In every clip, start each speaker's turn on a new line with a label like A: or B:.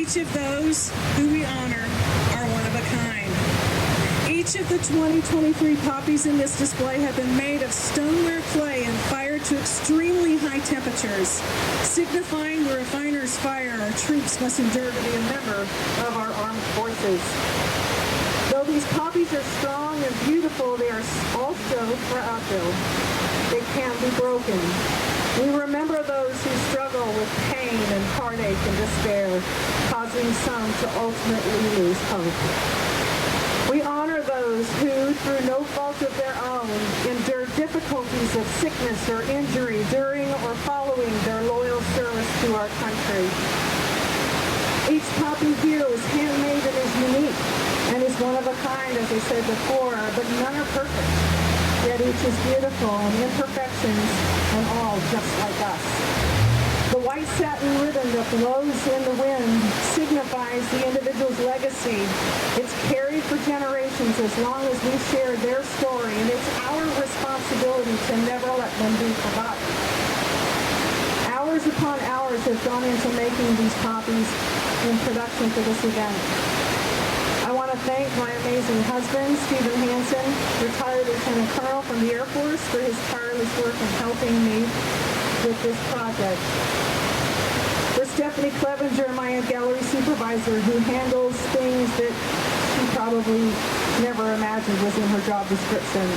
A: Each of those who we honor are one of a kind. Each of the 2023 poppies in this display have been made of stoneware clay and fired to extremely high temperatures, signifying the refiner's fire our troops must endure to be a member of our armed forces. Though these poppies are strong and beautiful, they are also fragile. They can be broken. We remember those who struggle with pain and heartache and despair, causing some to ultimately lose hope. We honor those who, through no fault of their own, endure difficulties of sickness or injury during or following their loyal service to our country. Each poppy here is handmade and is unique and is one of a kind, as I said before, but none are perfect. Yet each is beautiful and imperfections and all just like us. The white satin ribbon that blows in the wind signifies the individual's legacy. It's carried for generations as long as we share their story, and it's our responsibility to never let them be forgotten. Hours upon hours have gone into making these poppies in production for this event. I want to thank my amazing husband, Stephen Hansen, retired Lieutenant Colonel from the Air Force, for his tireless work in helping me with this project. For Stephanie Clevenger, my gallery supervisor, who handles things that she probably never imagined was in her job description.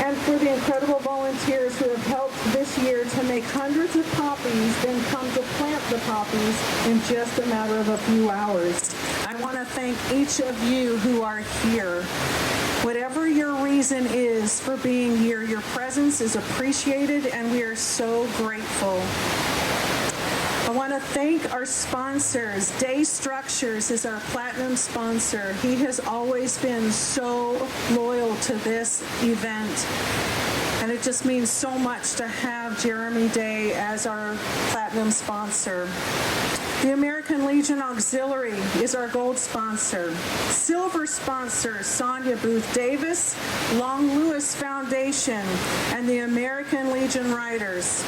A: And for the incredible volunteers who have helped this year to make hundreds of poppies, then come to plant the poppies in just a matter of a few hours. I want to thank each of you who are here. Whatever your reason is for being here, your presence is appreciated, and we are so grateful. I want to thank our sponsors. Day Structures is our platinum sponsor. He has always been so loyal to this event, and it just means so much to have Jeremy Day as our platinum sponsor. The American Legion Auxiliary is our gold sponsor. Silver sponsor, Sonia Booth Davis, Long Lewis Foundation, and the American Legion Writers.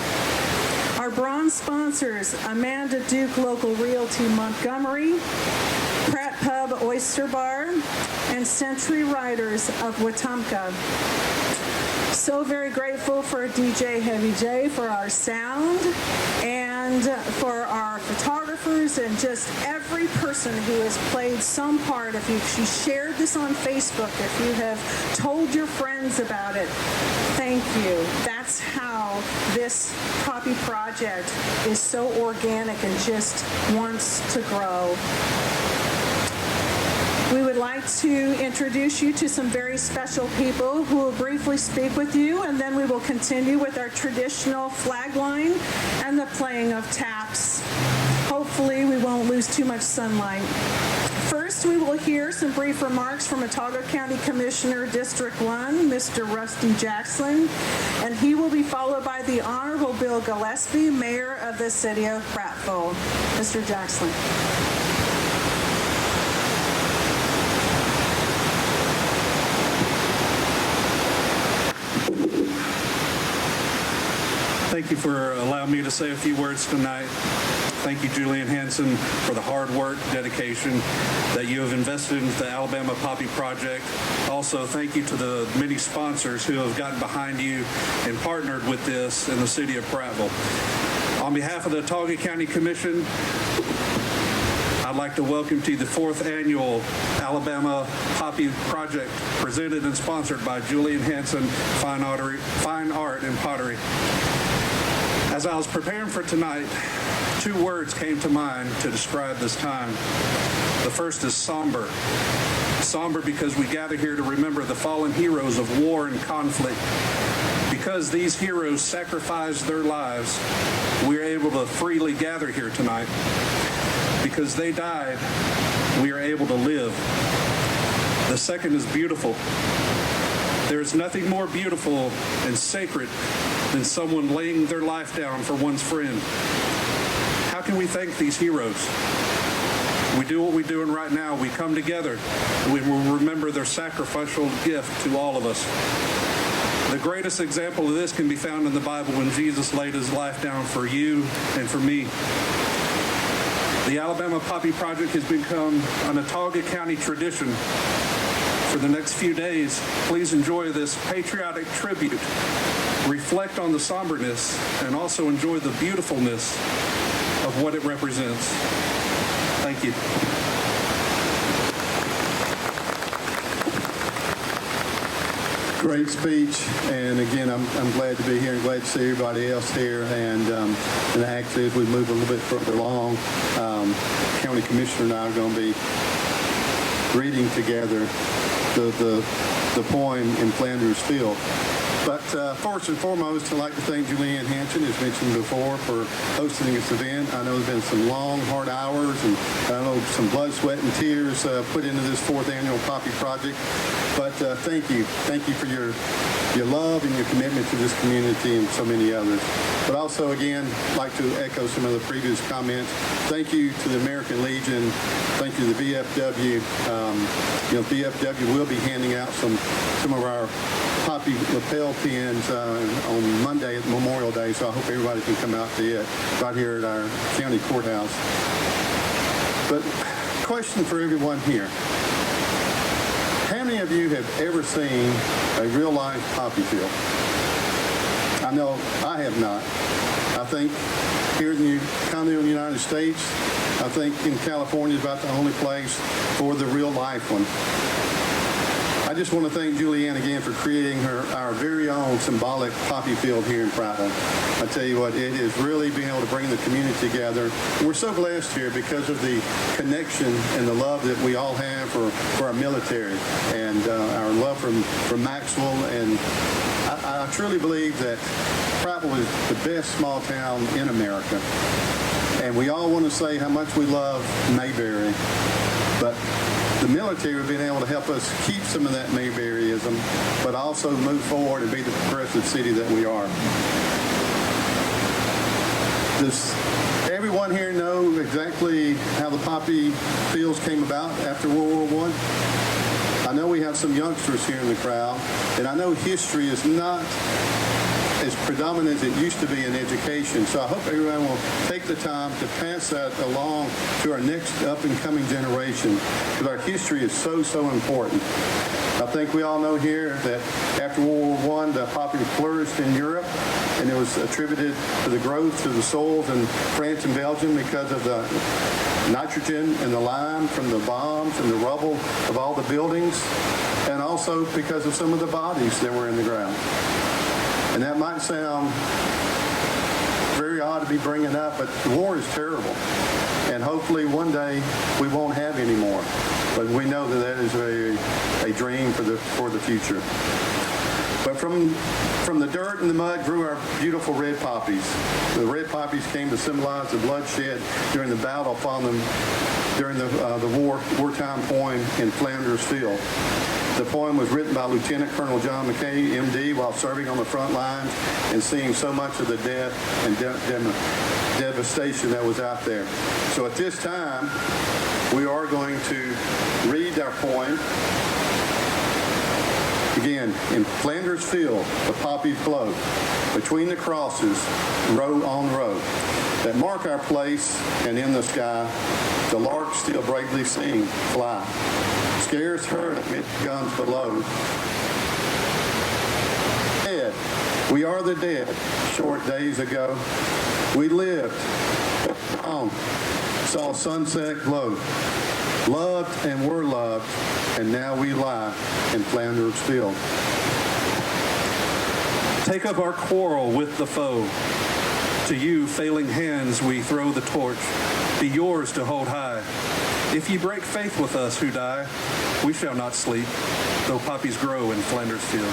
A: Our bronze sponsors, Amanda Duke Local Realty Montgomery, Pratt Pub Oyster Bar, and Century Writers of Wetumpka. So very grateful for DJ Heavy J for our sound, and for our photographers, and just every person who has played some part. If you shared this on Facebook, if you have told your friends about it, thank you. That's how this poppy project is so organic and just wants to grow. We would like to introduce you to some very special people who will briefly speak with you, and then we will continue with our traditional flag line and the playing of taps. Hopefully we won't lose too much sunlight. First, we will hear some brief remarks from Otago County Commissioner District 1, Mr. Rusty Jackson, and he will be followed by the Honorable Bill Gillespie, Mayor of the City of Prattville. Mr. Jackson.
B: Thank you for allowing me to say a few words tonight. Thank you, Julian Hansen, for the hard work, dedication that you have invested in the Alabama Poppy Project. Also, thank you to the many sponsors who have gotten behind you and partnered with this in the city of Prattville. On behalf of the Otago County Commission, I'd like to welcome to the 4th annual Alabama Poppy Project, presented and sponsored by Julian Hansen Fine Art and Pottery. As I was preparing for tonight, 2 words came to mind to describe this time. The first is somber. Somber because we gather here to remember the fallen heroes of war and conflict. Because these heroes sacrificed their lives, we are able to freely gather here tonight. Because they died, we are able to live. The second is beautiful. There is nothing more beautiful and sacred than someone laying their life down for one's friend. How can we thank these heroes? We do what we're doing right now. We come together and we will remember their sacrificial gift to all of us. The greatest example of this can be found in the Bible when Jesus laid his life down for you and for me. The Alabama Poppy Project has become an Autauga County tradition. For the next few days, please enjoy this patriotic tribute, reflect on the somberness, and also enjoy the beautifulness of what it represents. Thank you.
C: Great speech, and again, I'm glad to be here and glad to see everybody else here. And actually, as we move a little bit further along, County Commissioner and I are going to be reading together the poem in Flanders Field. But first and foremost, I'd like to thank Julianne Hanson, as mentioned before, for hosting this event. I know there's been some long, hard hours, and I know some blood, sweat, and tears put into this 4th annual Poppy Project. But thank you. Thank you for your love and your commitment to this community and so many others. But also, again, I'd like to echo some of the previous comments. Thank you to the American Legion. Thank you to the VFW. VFW will be handing out some of our Poppy lapel pins on Monday at Memorial Day, so I hope everybody can come out to it right here at our county courthouse. But question for everyone here. How many of you have ever seen a real-life poppy field? I know I have not. I think here in the continental United States, I think in California is about the only place for the real-life one. I just want to thank Julianne again for creating our very own symbolic poppy field here in Prattville. I tell you what, it has really been able to bring the community together. And we're so blessed here because of the connection and the love that we all have for our military and our love from Maxwell. And I truly believe that Prattville is the best small town in America. And we all want to say how much we love Mayberry, but the military have been able to help us keep some of that Mayberryism, but also move forward and be the progressive city that we are. Does everyone here know exactly how the poppy fields came about after World War I? I know we have some youngsters here in the crowd, and I know history is not as predominant as it used to be in education. So I hope everyone will take the time to pass that along to our next up-and-coming generation, because our history is so important. I think we all know here that after World War I, the poppy flourished in Europe, and it was attributed to the growth of the soils in France and Belgium because of the nitrogen and the lime from the bombs and the rubble of all the buildings, and also because of some of the bodies that were in the ground. And that might sound very odd to be bringing up, but the war is terrible. And hopefully one day we won't have any more. But we know that is a dream for the future. But from the dirt and the mud grew our beautiful red poppies. The red poppies came to symbolize the bloodshed during the battle upon them during the wartime poem in Flanders Field. The poem was written by Lieutenant Colonel John McKay, MD, while serving on the front lines and seeing so much of the death and devastation that was out there. So at this time, we are going to read our poem. Again, in Flanders Field, the poppies blow between the crosses, row on row, that mark our place, and in the sky, the larks still bravely sing, fly. Scarce heard amid guns below. Dead, we are the dead. Short days ago, we lived, on, saw sunset glow, loved and were loved, and now we lie in Flanders Field.
B: Take up our quarrel with the foe. To you, failing hands, we throw the torch. Be yours to hold high. If ye break faith with us who die, we shall not sleep, though poppies grow in Flanders Field.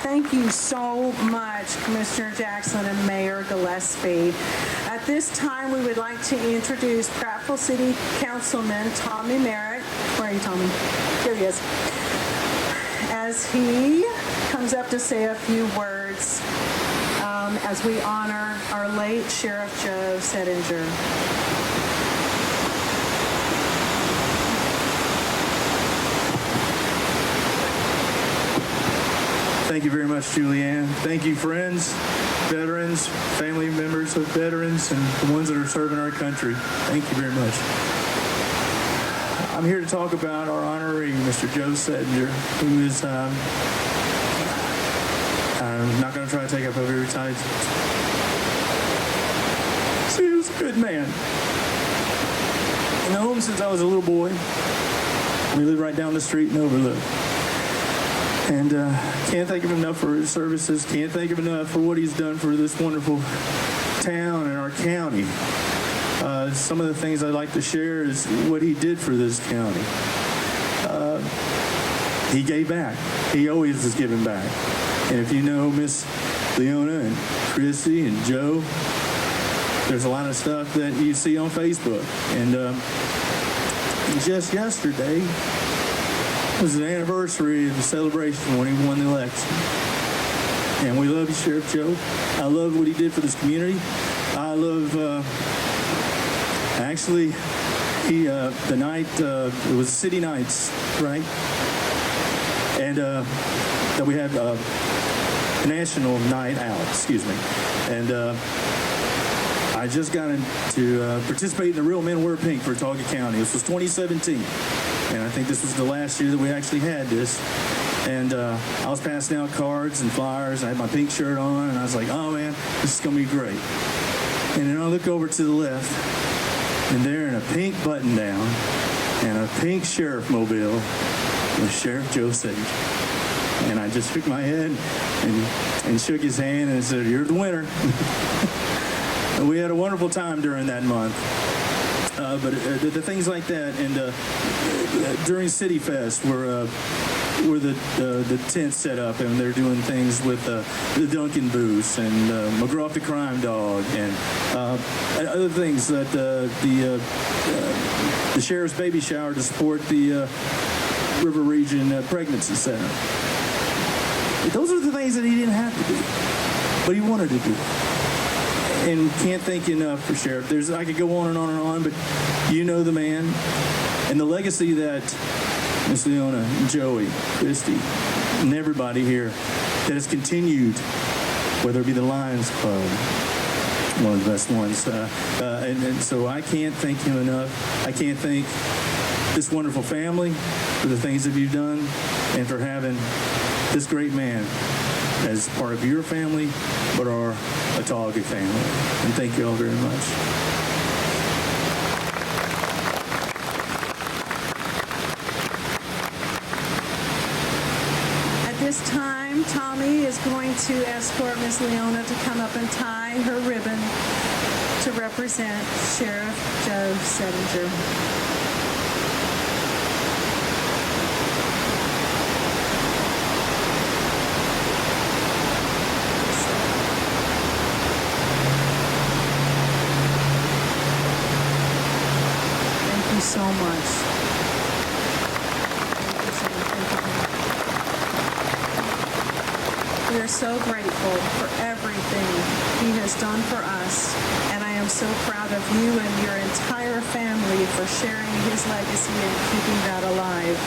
A: Thank you so much, Commissioner Jackson and Mayor Gillespie. At this time, we would like to introduce Prattville City Councilman Tommy Merritt. Where are you, Tommy? Here he is. As he comes up to say a few words as we honor our late Sheriff Joe Settinger.
D: Thank you very much, Julianne. Thank you, friends, veterans, family members of veterans, and the ones that are serving our country. Thank you very much. I'm here to talk about our honoree, Mr. Joe Settinger, who is, I'm not going to try to take up every time. He was a good man. I know him since I was a little boy. We lived right down the street in Overlook. And can't thank him enough for his services. Can't thank him enough for what he's done for this wonderful town and our county. Some of the things I'd like to share is what he did for this county. He gave back. He always is giving back. And if you know Miss Leona and Christy and Joe, there's a lot of stuff that you see on Facebook. And just yesterday was the anniversary of the celebration when he won the election. And we love you, Sheriff Joe. I love what he did for this community. I love, actually, the night, it was City Nights, right? And that we had a National Night Out, excuse me. And I just got to participate in the Real Men Wear Pink for Talga County. This was 2017. And I think this was the last year that we actually had this. And I was passing out cards and flyers. I had my pink shirt on, and I was like, oh, man, this is going to be great. And then I look over to the left, and there in a pink button-down and a pink sheriff mobile was Sheriff Joe Settinger. And I just shook my head and shook his hand and said, you're the winner. And we had a wonderful time during that month. But the things like that, and during City Fest, where the tents set up, and they're doing things with the Duncan booths and McGraw the Crime Dog, and other things that the sheriff's baby shower to support the River Region Pregnancy Center. Those are the things that he didn't have to do, but he wanted to do. And can't thank you enough for Sheriff. I could go on and on and on, but you know the man. And the legacy that Miss Leona, Joey, Christy, and everybody here that has continued, whether it be the Lions Club, one of the best ones. And so I can't thank him enough. I can't thank this wonderful family for the things that you've done and for having this great man as part of your family, but our Atauga family. And thank you all very much.
A: At this time, Tommy is going to escort Miss Leona to come up and tie her ribbon to represent Sheriff Joe Settinger. So much. We are so grateful for everything he has done for us, and I am so proud of you and your entire family for sharing his legacy and keeping that alive.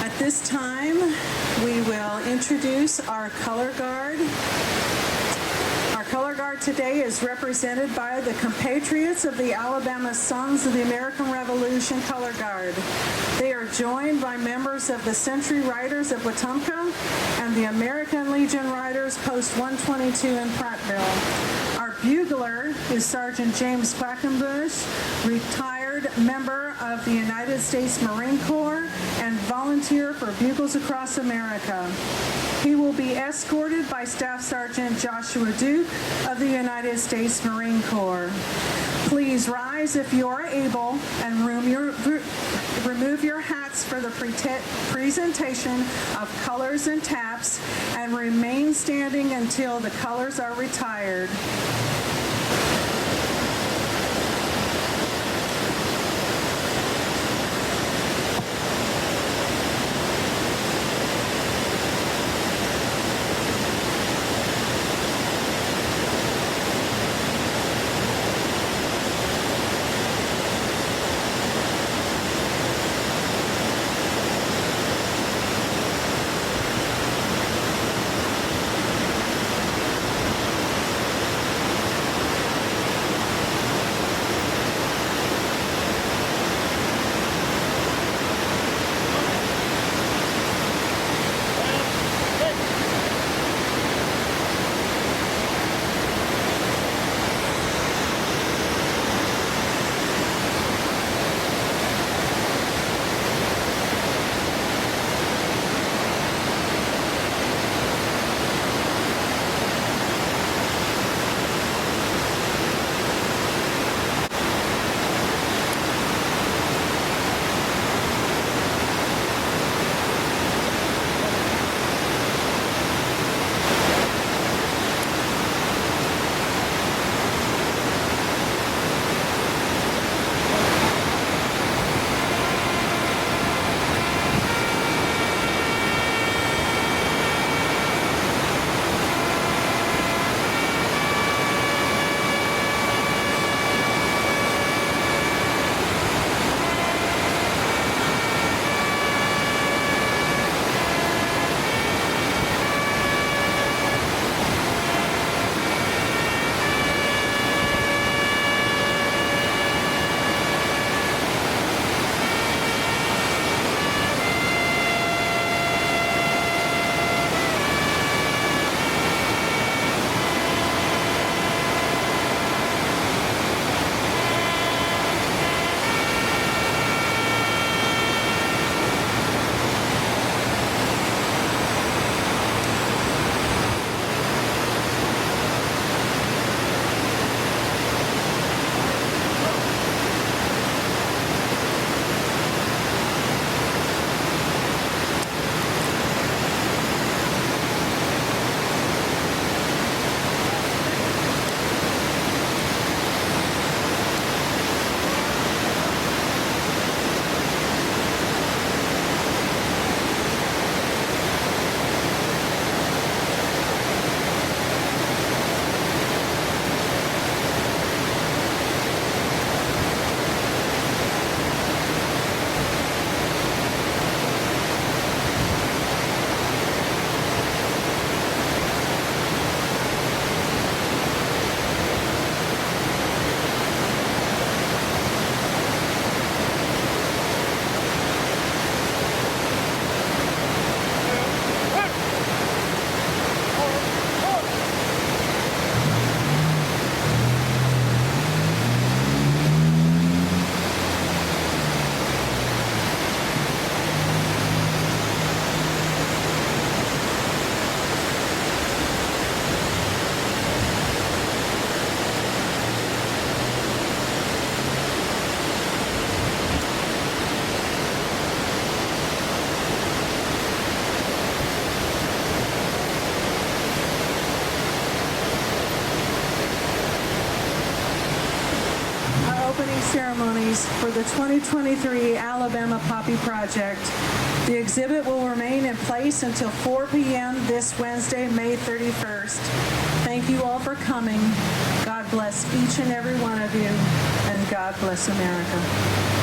A: At this time, we will introduce our color guard. Our color guard today is represented by the compatriots of the Alabama Sons of the American Revolution Color Guard. They are joined by members of the Century Riders of Wetumpka and the American Legion Riders Post 122 in Prattville. Our bugler is Sergeant James Quackenbush, retired member of the United States Marine Corps and volunteer for Bugles Across America. He will be escorted by Staff Sergeant Joshua Duke of the United States Marine Corps. Please rise if you are able and remove your hats for the presentation of colors and taps, and remain standing until the colors are retired. ceremonies for the 2023 Alabama Poppy Project. The exhibit will remain in place until 4 p.m. this Wednesday, May 31st. Thank you all for coming. God bless each and every one of you, and God bless America.